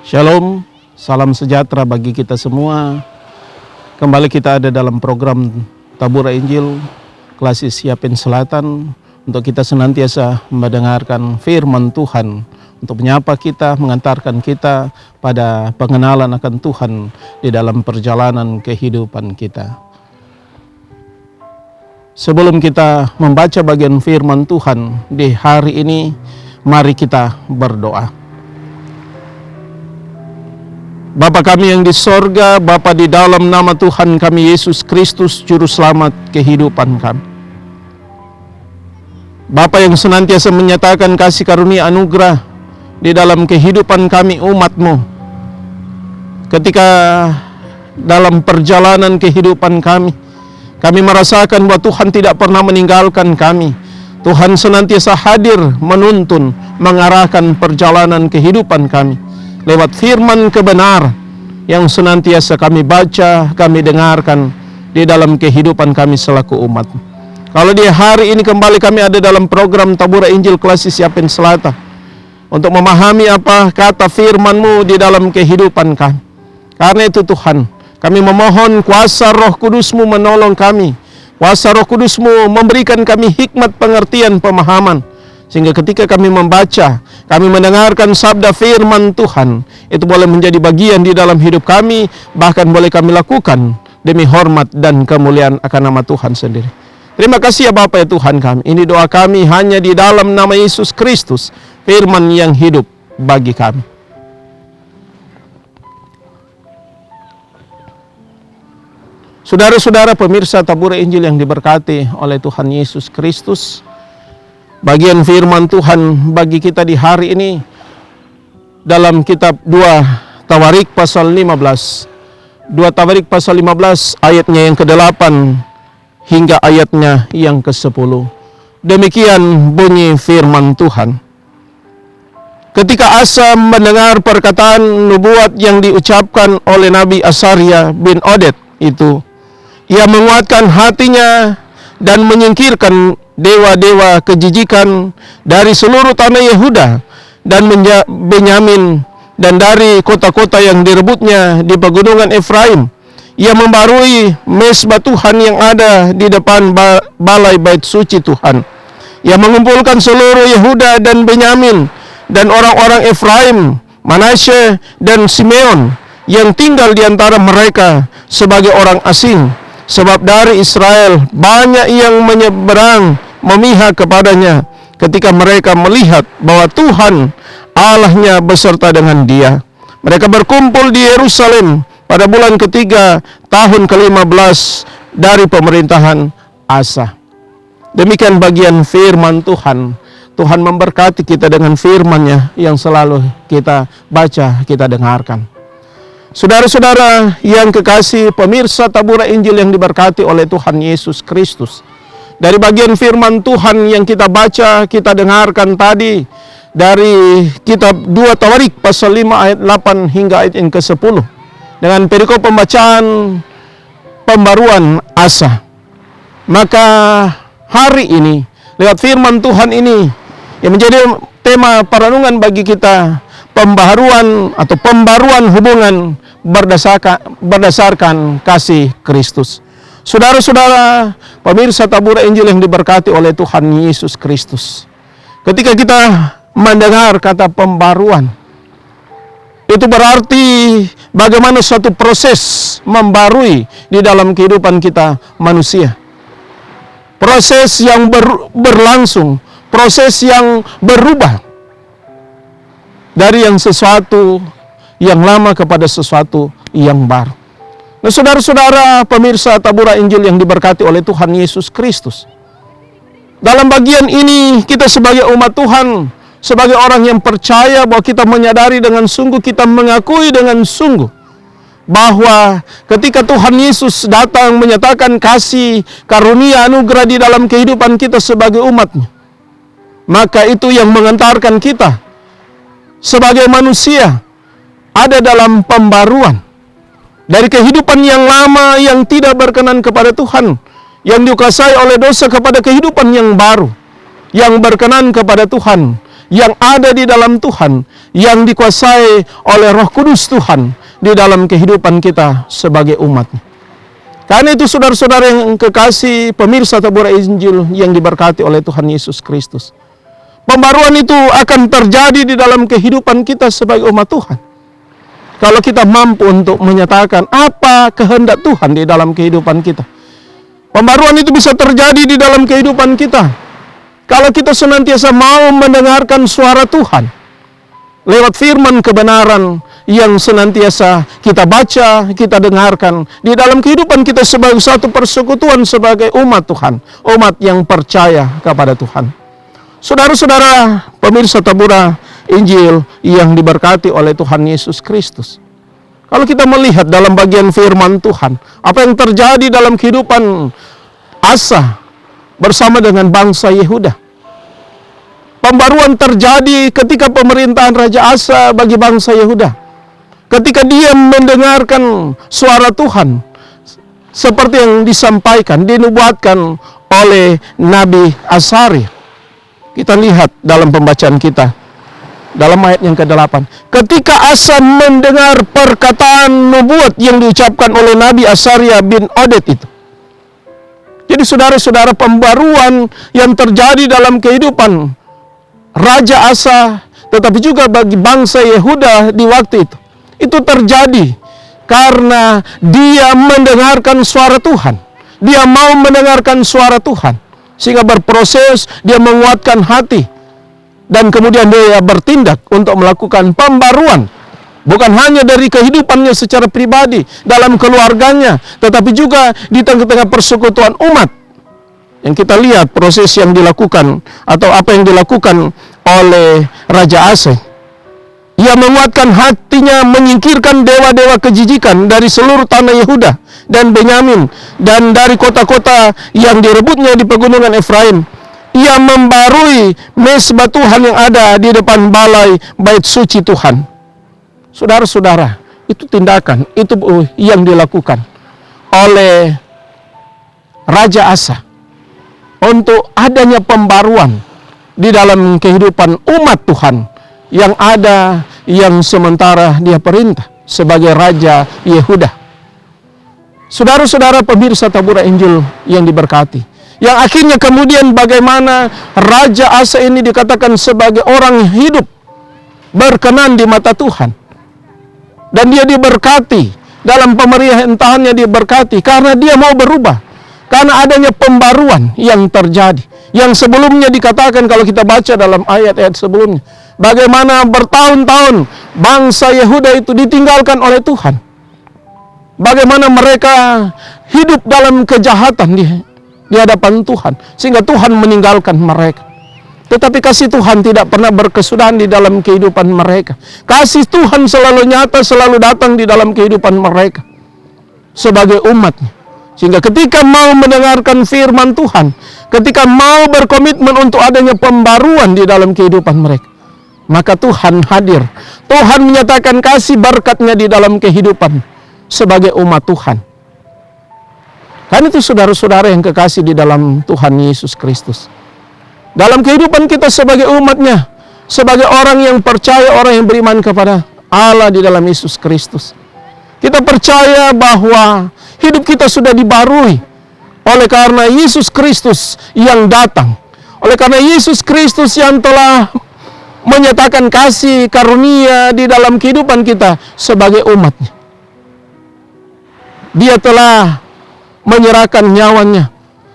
Shalom, salam sejahtera bagi kita semua. Kembali kita ada dalam program Tabur Injil Klasik Siapin Selatan, untuk kita senantiasa mendengarkan firman Tuhan, untuk menyapa kita, mengantarkan kita pada pengenalan akan Tuhan di dalam perjalanan kehidupan kita. Sebelum kita membaca bagian firman Tuhan di hari ini, mari kita berdoa. Bapa kami yang di sorga, Bapa, di dalam nama Tuhan kami Yesus Kristus, Juru Selamat kehidupan kami. Bapa yang senantiasa menyatakan kasih karunia anugerah di dalam kehidupan kami umat-Mu. Ketika dalam perjalanan kehidupan kami merasakan bahwa Tuhan tidak pernah meninggalkan kami. Tuhan senantiasa hadir, menuntun, mengarahkan perjalanan kehidupan kami lewat firman kebenaran yang senantiasa kami baca, kami dengarkan di dalam kehidupan kami selaku umat. Kalau di hari ini kembali kami ada dalam program Tabur Injil Klasik Siapin Selatan, untuk memahami apa kata firman-Mu di dalam kehidupan kami. Karena itu Tuhan, kami memohon kuasa Roh Kudus-Mu menolong kami. Kuasa Roh Kudus-Mu memberikan kami hikmat pengertian pemahaman, sehingga ketika kami membaca, kami mendengarkan sabda firman Tuhan, itu boleh menjadi bagian di dalam hidup kami, bahkan boleh kami lakukan demi hormat dan kemuliaan akan nama Tuhan sendiri. Terima kasih ya Bapa ya Tuhan kami. Ini doa kami hanya di dalam nama Yesus Kristus, firman yang hidup bagi kami. Saudara-saudara pemirsa Tabur Injil yang diberkati oleh Tuhan Yesus Kristus, bagian firman Tuhan bagi kita di hari ini dalam kitab 2 Tawarik pasal 15. 2 Tawarik pasal 15 ayatnya yang ke-8 hingga ayatnya yang ke-10. Demikian bunyi firman Tuhan. Ketika Asa mendengar perkataan nubuat yang diucapkan oleh Nabi Asaria bin Oded itu, ia menguatkan hatinya dan menyingkirkan dewa-dewa kejijikan dari seluruh tanah Yehuda dan Benyamin, dan dari kota-kota yang direbutnya di pegunungan Efraim. Ia membarui mesbah Tuhan yang ada di depan balai bait suci Tuhan. Ia mengumpulkan seluruh Yehuda dan Benyamin dan orang-orang Efraim, Manasye dan Simeon yang tinggal di antara mereka sebagai orang asing. Sebab dari Israel banyak yang menyeberang memihak kepadanya ketika mereka melihat bahwa Tuhan Allahnya beserta dengan dia. Mereka berkumpul di Yerusalem pada bulan ketiga tahun ke-15 dari pemerintahan Asa. Demikian bagian firman Tuhan. Tuhan memberkati kita dengan firman-Nya yang selalu kita baca, kita dengarkan. Saudara-saudara yang kekasih, pemirsa Tabur Injil yang diberkati oleh Tuhan Yesus Kristus, dari bagian firman Tuhan yang kita baca, kita dengarkan tadi dari kitab 2 Tawarik pasal 5 ayat 8 hingga ayat yang ke-10, dengan perikop pembacaan pembaruan Asa. Maka hari ini lewat firman Tuhan ini yang menjadi tema perenungan bagi kita, pembaharuan atau pembaruan hubungan berdasarkan kasih Kristus. Saudara-saudara pemirsa Tabur Injil yang diberkati oleh Tuhan Yesus Kristus, ketika kita mendengar kata pembaruan, itu berarti bagaimana suatu proses membarui di dalam kehidupan kita manusia. Proses yang berlangsung, proses yang berubah dari yang sesuatu yang lama kepada sesuatu yang baru. Nah, saudara-saudara pemirsa Tabur Injil yang diberkati oleh Tuhan Yesus Kristus, dalam bagian ini kita sebagai umat Tuhan, sebagai orang yang percaya bahwa kita menyadari dengan sungguh, kita mengakui dengan sungguh bahwa ketika Tuhan Yesus datang menyatakan kasih karunia anugerah di dalam kehidupan kita sebagai umat-Nya, maka itu yang mengantarkan kita sebagai manusia ada dalam pembaruan dari kehidupan yang lama yang tidak berkenan kepada Tuhan, yang dikuasai oleh dosa, kepada kehidupan yang baru yang berkenan kepada Tuhan, yang ada di dalam Tuhan, yang dikuasai oleh Roh Kudus Tuhan di dalam kehidupan kita sebagai umat-Nya. Karena itu saudara-saudara yang kekasih, pemirsa Tabur Injil yang diberkati oleh Tuhan Yesus Kristus, pembaruan itu akan terjadi di dalam kehidupan kita sebagai umat Tuhan kalau kita mampu untuk menyatakan apa kehendak Tuhan di dalam kehidupan kita. Pembaruan itu bisa terjadi di dalam kehidupan kita kalau kita senantiasa mau mendengarkan suara Tuhan lewat firman kebenaran yang senantiasa kita baca, kita dengarkan di dalam kehidupan kita sebagai satu persekutuan sebagai umat Tuhan, umat yang percaya kepada Tuhan. Saudara-saudara, pemirsa Tabura Injil yang diberkati oleh Tuhan Yesus Kristus, kalau kita melihat dalam bagian firman Tuhan, apa yang terjadi dalam kehidupan Asa bersama dengan bangsa Yehuda. Pembaruan terjadi ketika pemerintahan Raja Asa bagi bangsa Yehuda. Ketika dia mendengarkan suara Tuhan, seperti yang disampaikan, dinubuatkan oleh Nabi Asaria. Kita lihat dalam pembacaan kita, dalam ayat yang ke-8. Ketika Asa mendengar perkataan nubuat yang diucapkan oleh Nabi Asaria bin Oded itu. Jadi saudara-saudara, pembaruan yang terjadi dalam kehidupan Raja Asa, tetapi juga bagi bangsa Yehuda di waktu itu terjadi karena dia mendengarkan suara Tuhan. Dia mau mendengarkan suara Tuhan, sehingga berproses, dia menguatkan hati, dan kemudian dia bertindak untuk melakukan pembaruan. Bukan hanya dari kehidupannya secara pribadi, dalam keluarganya, tetapi juga di tengah-tengah persekutuan umat. Yang kita lihat proses yang dilakukan, atau apa yang dilakukan oleh Raja Asa. Ia menguatkan hatinya, menyingkirkan dewa-dewa kejijikan dari seluruh tanah Yehuda dan Benyamin, dan dari kota-kota yang direbutnya di pegunungan Efraim. Ia membarui mesbah Tuhan yang ada di depan balai bait suci Tuhan. Saudara-saudara, itu tindakan, itu yang dilakukan oleh Raja Asa untuk adanya pembaruan di dalam kehidupan umat Tuhan yang ada, yang sementara dia perintah sebagai Raja Yehuda. Saudara-saudara pemirsa Tabura Injil yang diberkati, yang akhirnya kemudian bagaimana Raja Asa ini dikatakan sebagai orang hidup, berkenan di mata Tuhan. Dan dia diberkati, dalam pemerintahannya diberkati, karena dia mau berubah, karena adanya pembaruan yang terjadi. Yang sebelumnya dikatakan, kalau kita baca dalam ayat-ayat sebelumnya, bagaimana bertahun-tahun bangsa Yehuda itu ditinggalkan oleh Tuhan. Bagaimana mereka hidup dalam kejahatan di hadapan Tuhan, sehingga Tuhan meninggalkan mereka. Tetapi kasih Tuhan tidak pernah berkesudahan di dalam kehidupan mereka. Kasih Tuhan selalu nyata, selalu datang di dalam kehidupan mereka sebagai umat-Nya. Sehingga ketika mau mendengarkan firman Tuhan, ketika mau berkomitmen untuk adanya pembaruan di dalam kehidupan mereka, maka Tuhan hadir. Tuhan menyatakan kasih berkat-Nya di dalam kehidupan sebagai umat Tuhan. Kan itu saudara-saudara yang kekasih di dalam Tuhan Yesus Kristus. Dalam kehidupan kita sebagai umat-Nya, sebagai orang yang percaya, orang yang beriman kepada Allah di dalam Yesus Kristus, kita percaya bahwa hidup kita sudah dibarui oleh karena Yesus Kristus yang datang. Oleh karena Yesus Kristus yang telah menyatakan kasih karunia di dalam kehidupan kita sebagai umat-Nya. Dia telah menyerahkan nyawanya.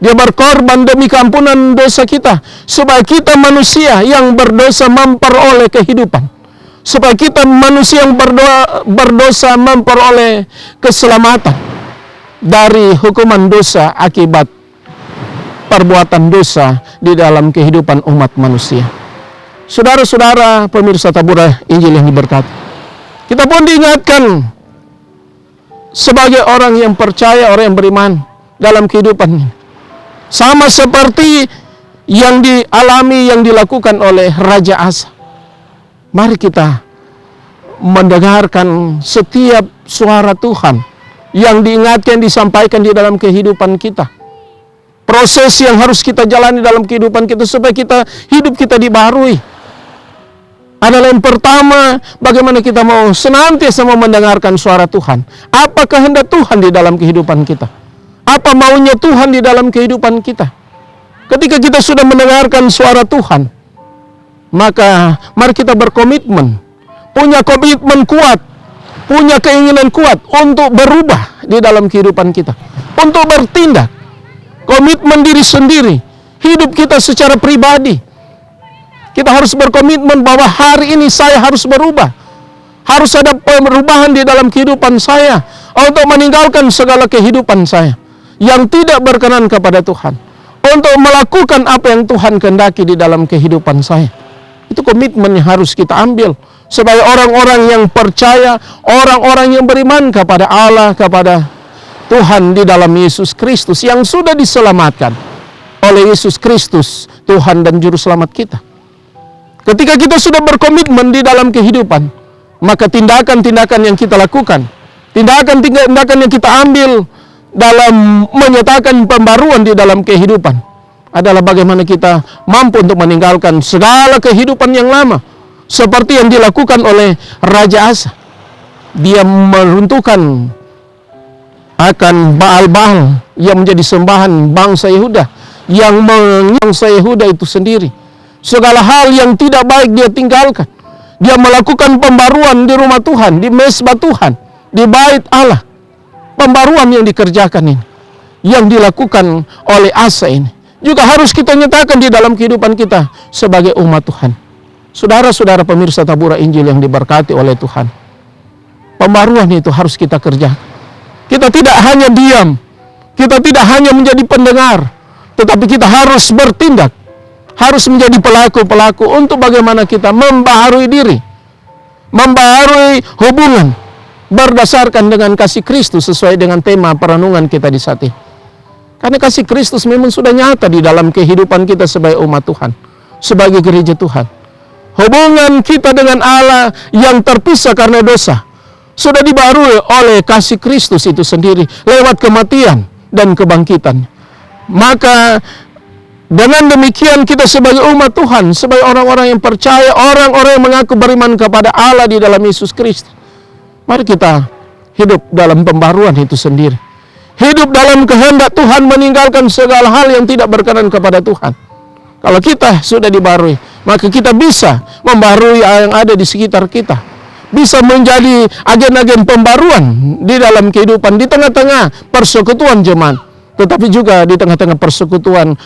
Dia berkorban demi keampunan dosa kita, supaya kita manusia yang berdosa memperoleh kehidupan. Supaya kita manusia yang berdosa memperoleh keselamatan dari hukuman dosa akibat perbuatan dosa di dalam kehidupan umat manusia. Saudara-saudara pemirsa Tabura Injil yang diberkati, kita pun diingatkan sebagai orang yang percaya, orang yang beriman dalam kehidupan, sama seperti yang dialami, yang dilakukan oleh Raja Asa. Mari kita mendengarkan setiap suara Tuhan yang diingatkan, disampaikan di dalam kehidupan kita. Proses yang harus kita jalani dalam kehidupan kita supaya hidup kita dibarui. adalah yang pertama, bagaimana kita mau senantiasa mau mendengarkan suara Tuhan. Apa kehendak Tuhan di dalam kehidupan kita? Apa maunya Tuhan di dalam kehidupan kita? Ketika kita sudah mendengarkan suara Tuhan, maka mari kita berkomitmen, punya komitmen kuat, punya keinginan kuat untuk berubah di dalam kehidupan kita, untuk bertindak, komitmen diri sendiri, hidup kita secara pribadi. Kita harus berkomitmen bahwa hari ini saya harus berubah. Harus ada perubahan di dalam kehidupan saya untuk meninggalkan segala kehidupan saya yang tidak berkenan kepada Tuhan. Untuk melakukan apa yang Tuhan kehendaki di dalam kehidupan saya. Itu komitmen yang harus kita ambil sebagai orang-orang yang percaya, orang-orang yang beriman kepada Allah, kepada Tuhan di dalam Yesus Kristus yang sudah diselamatkan oleh Yesus Kristus, Tuhan dan Juru Selamat kita. Ketika kita sudah berkomitmen di dalam kehidupan, maka tindakan-tindakan yang kita lakukan, tindakan-tindakan yang kita ambil dalam menyatakan pembaruan di dalam kehidupan adalah bagaimana kita mampu untuk meninggalkan segala kehidupan yang lama, seperti yang dilakukan oleh Raja Asa. Dia meruntuhkan akan Baal-Baal yang menjadi sembahan bangsa Yehuda, yang bangsa Yehuda itu sendiri. Segala hal yang tidak baik dia tinggalkan. Dia melakukan pembaruan di rumah Tuhan, di mezbah Tuhan, di bait Allah. Pembaruan yang dikerjakan ini, yang dilakukan oleh Asa ini, juga harus kita nyatakan di dalam kehidupan kita sebagai umat Tuhan. Saudara-saudara pemirsa Tabura Injil yang diberkati oleh Tuhan, pembaruan itu harus kita kerjakan. Kita tidak hanya diam, kita tidak hanya menjadi pendengar, tetapi kita harus bertindak, harus menjadi pelaku-pelaku untuk bagaimana kita membaharui diri, membaharui hubungan berdasarkan dengan kasih Kristus sesuai dengan tema perenungan kita di saat ini. Karena kasih Kristus memang sudah nyata di dalam kehidupan kita sebagai umat Tuhan, sebagai gereja Tuhan. Hubungan kita dengan Allah yang terpisah karena dosa sudah dibaharui oleh kasih Kristus itu sendiri lewat kematian dan kebangkitan. Maka dengan demikian kita sebagai umat Tuhan, sebagai orang-orang yang percaya, orang-orang yang mengaku beriman kepada Allah di dalam Yesus Kristus, mari kita hidup dalam pembaruan itu sendiri. Hidup dalam kehendak Tuhan, meninggalkan segala hal yang tidak berkenan kepada Tuhan. Kalau kita sudah dibarui, maka kita bisa membarui yang ada di sekitar kita. Bisa menjadi agen-agen pembaruan di dalam kehidupan, di tengah-tengah persekutuan jemaat, tetapi juga di tengah-tengah persekutuan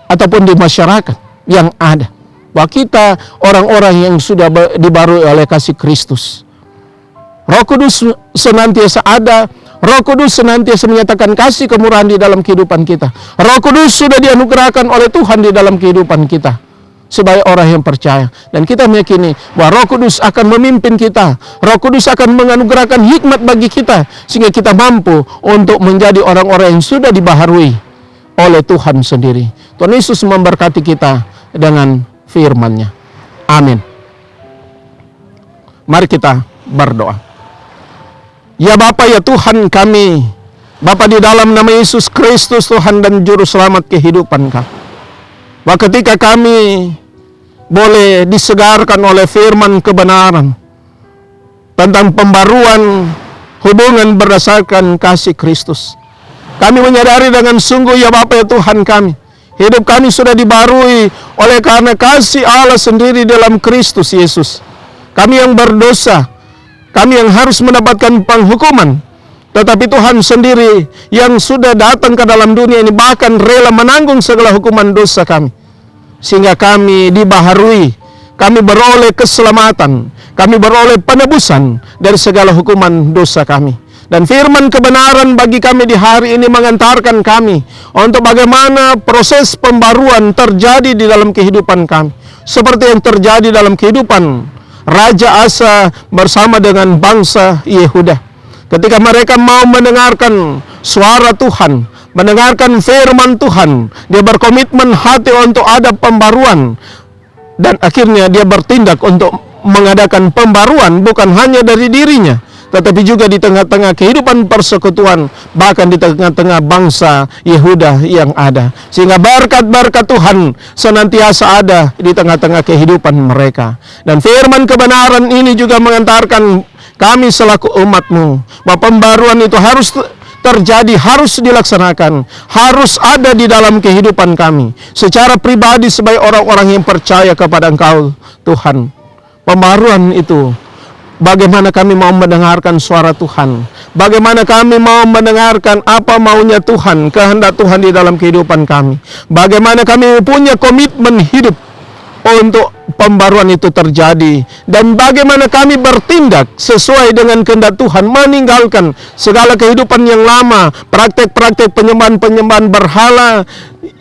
ataupun di masyarakat yang ada. Bahwa kita orang-orang yang sudah dibarui oleh kasih Kristus. Roh Kudus senantiasa ada, Roh Kudus senantiasa menyatakan kasih kemurahan di dalam kehidupan kita. Roh Kudus sudah dianugerahkan oleh Tuhan di dalam kehidupan kita sebagai orang yang percaya. Dan kita meyakini bahwa Roh Kudus akan memimpin kita. Roh Kudus akan menganugerahkan hikmat bagi kita sehingga kita mampu untuk menjadi orang-orang yang sudah dibaharui oleh Tuhan sendiri. Tuhan Yesus memberkati kita dengan firman-Nya. Amin. Mari kita berdoa. Ya Bapa, ya Tuhan kami, Bapa, di dalam nama Yesus Kristus Tuhan dan Juru Selamat kehidupan kami, bahwa ketika kami boleh disegarkan oleh firman kebenaran tentang pembaruan hubungan berdasarkan kasih Kristus, kami menyadari dengan sungguh ya Bapa, ya Tuhan kami, hidup kami sudah dibarui oleh karena kasih Allah sendiri dalam Kristus Yesus. Kami yang berdosa, kami yang harus mendapatkan penghukuman, tetapi Tuhan sendiri yang sudah datang ke dalam dunia ini bahkan rela menanggung segala hukuman dosa kami. Sehingga kami dibaharui, kami beroleh keselamatan, kami beroleh penebusan dari segala hukuman dosa kami. Dan firman kebenaran bagi kami di hari ini mengantarkan kami untuk bagaimana proses pembaruan terjadi di dalam kehidupan kami. Seperti yang terjadi dalam kehidupan Raja Asa bersama dengan bangsa Yehuda. Ketika mereka mau mendengarkan suara Tuhan, mendengarkan firman Tuhan, dia berkomitmen hati untuk ada pembaruan. Dan akhirnya dia bertindak untuk mengadakan pembaruan bukan hanya dari dirinya, tetapi juga di tengah-tengah kehidupan persekutuan, bahkan di tengah-tengah bangsa Yehuda yang ada. Sehingga berkat-berkat Tuhan senantiasa ada di tengah-tengah kehidupan mereka. Dan firman kebenaran ini juga mengantarkan kami selaku umat-Mu, bahwa pembaruan itu harus terjadi, harus dilaksanakan, harus ada di dalam kehidupan kami secara pribadi sebagai orang-orang yang percaya kepada Engkau, Tuhan. Pembaruan itu, bagaimana kami mau mendengarkan suara Tuhan, bagaimana kami mau mendengarkan apa maunya Tuhan, kehendak Tuhan di dalam kehidupan kami, bagaimana kami punya komitmen hidup untuk pembaruan itu terjadi, dan bagaimana kami bertindak sesuai dengan kehendak Tuhan, meninggalkan segala kehidupan yang lama, praktek-praktek penyembahan-penyembahan berhala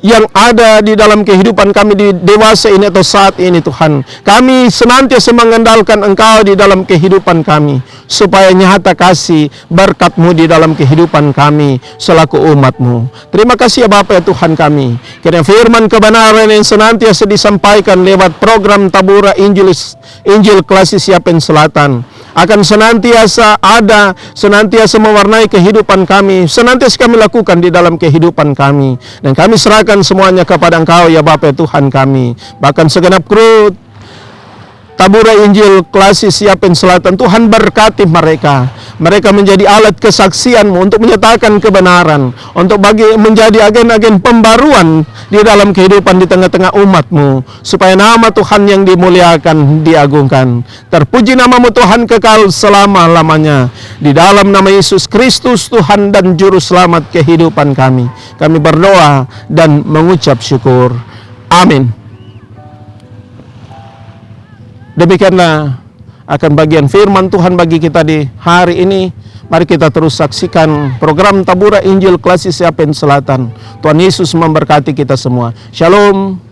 yang ada di dalam kehidupan kami di dewasa ini atau saat ini. Tuhan, kami senantiasa mengandalkan Engkau di dalam kehidupan kami, supaya nyata kasih berkat-Mu di dalam kehidupan kami selaku umat-Mu. Terima kasih ya Bapa ya Tuhan kami, karena firman kebenaran yang senantiasa disampaikan lewat program Tabura Injil Klasik Siapen Selatan akan senantiasa ada, senantiasa mewarnai kehidupan kami, senantiasa kami lakukan di dalam kehidupan kami. Dan kami serahkan semuanya kepada Engkau ya Bapa Tuhan kami. Bahkan segenap kru Tabura Injil Klasik Siapen Selatan, Tuhan berkati mereka. Mereka menjadi alat kesaksian-Mu untuk menyatakan kebenaran, untuk menjadi agen-agen pembaruan di dalam kehidupan di tengah-tengah umat-Mu, supaya nama Tuhan yang dimuliakan, diagungkan. Terpuji nama-Mu Tuhan kekal selama-lamanya. Di dalam nama Yesus Kristus, Tuhan dan Juru Selamat kehidupan kami, kami berdoa dan mengucap syukur. Amin. Demikianlah akan bagian firman Tuhan bagi kita di hari ini. Mari kita terus saksikan program Tabura Injil Klasik Siapen Selatan. Tuhan Yesus memberkati kita semua. Shalom.